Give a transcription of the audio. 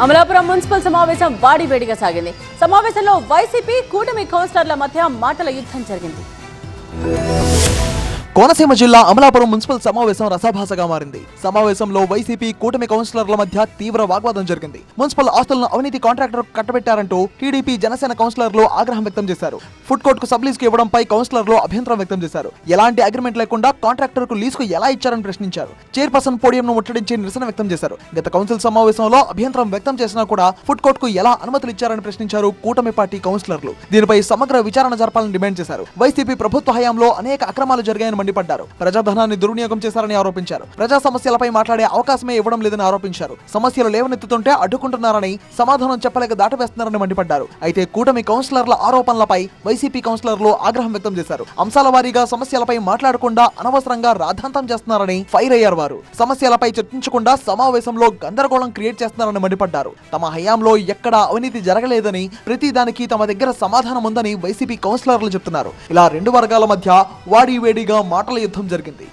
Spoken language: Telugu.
అమలాపురం మున్సిపల్ సమావేశం వాడివేడిగా సాగింది. సమావేశంలో వైసీపీ కూటమి కౌన్సిలర్ల మధ్య మాటల యుద్ధం జరిగింది. కోనసీమ జిల్లా అమలాపురం మున్సిపల్ సమావేశం రసాభాసగా మారింది. సమావేశంలో వైసీపీ కూటమి కౌన్సిలర్ల మధ్య తీవ్ర వాగ్వాదం జరిగింది. మున్సిపల్ ఆస్తులను అవినీతి కాంట్రాక్టర్ కట్టబెట్టారంటూ టీడీపీ జనసేన కౌన్సిలర్లు ఆగ్రహం వ్యక్తం చేశారు. ఫుడ్ కోర్ట్ కు సబ్ లీజ్ కు ఇవ్వడంపై కౌన్సిలర్లు అభ్యంతరం వ్యక్తం చేశారు. ఎలాంటి అగ్రిమెంట్ లేకుండా కాంట్రాక్టర్ కు లీజ్ కు ఎలా ఇచ్చారని ప్రశ్నించారు. చైర్పర్సన్ పోడియంను ముట్టడించి నిరసన వ్యక్తం చేశారు. గత కౌన్సిల్ సమావేశంలో అభ్యంతరం వ్యక్తం చేసినా కూడా ఫుడ్ కోర్ట్ కు ఎలా అనుమతులు ఇచ్చారని ప్రశ్నించారు కూటమి పార్టీ కౌన్సిలర్లు. దీనిపై సమగ్ర విచారణ జరపాలని డిమాండ్ చేశారు. వైసీపీ ప్రభుత్వ హయాంలో అనేక అక్రమాలు జరిగాయని మండిపడ్డారు. ప్రజాధనాన్ని దుర్వినియోగం చేశారని ఆరోపించారు. ప్రజా సమస్యలపై మాట్లాడే అవకాశమే ఇవ్వడం లేదని ఆరోపించారు. సమస్యలు లేవనెత్తుతుంటే అడ్డుకుంటున్నారని, సమాధానం చెప్పలేక దాటవేస్తున్నారని మండిపడ్డారు. అయితే కూటమి కౌన్సిలర్ల ఆరోపణలపై వైసీపీ కౌన్సిలర్లు ఆగ్రహం వ్యక్తం చేశారు. అంశాల వారీగా సమస్యలపై మాట్లాడకుండా అనవసరంగా రాద్ధాంతం చేస్తున్నారని ఫైర్ అయ్యారు. వారు సమస్యలపై చర్చించకుండా సమావేశంలో గందరగోళం క్రియేట్ చేస్తున్నారని మండిపడ్డారు. తమ హయాంలో ఎక్కడా అవినీతి జరగలేదని, ప్రతి దానికి తమ దగ్గర సమాధానం ఉందని వైసీపీ కౌన్సిలర్లు చెప్తున్నారు. ఇలా రెండు వర్గాల మధ్య వాడివేడిగా మాటల యుద్ధం జరిగింది.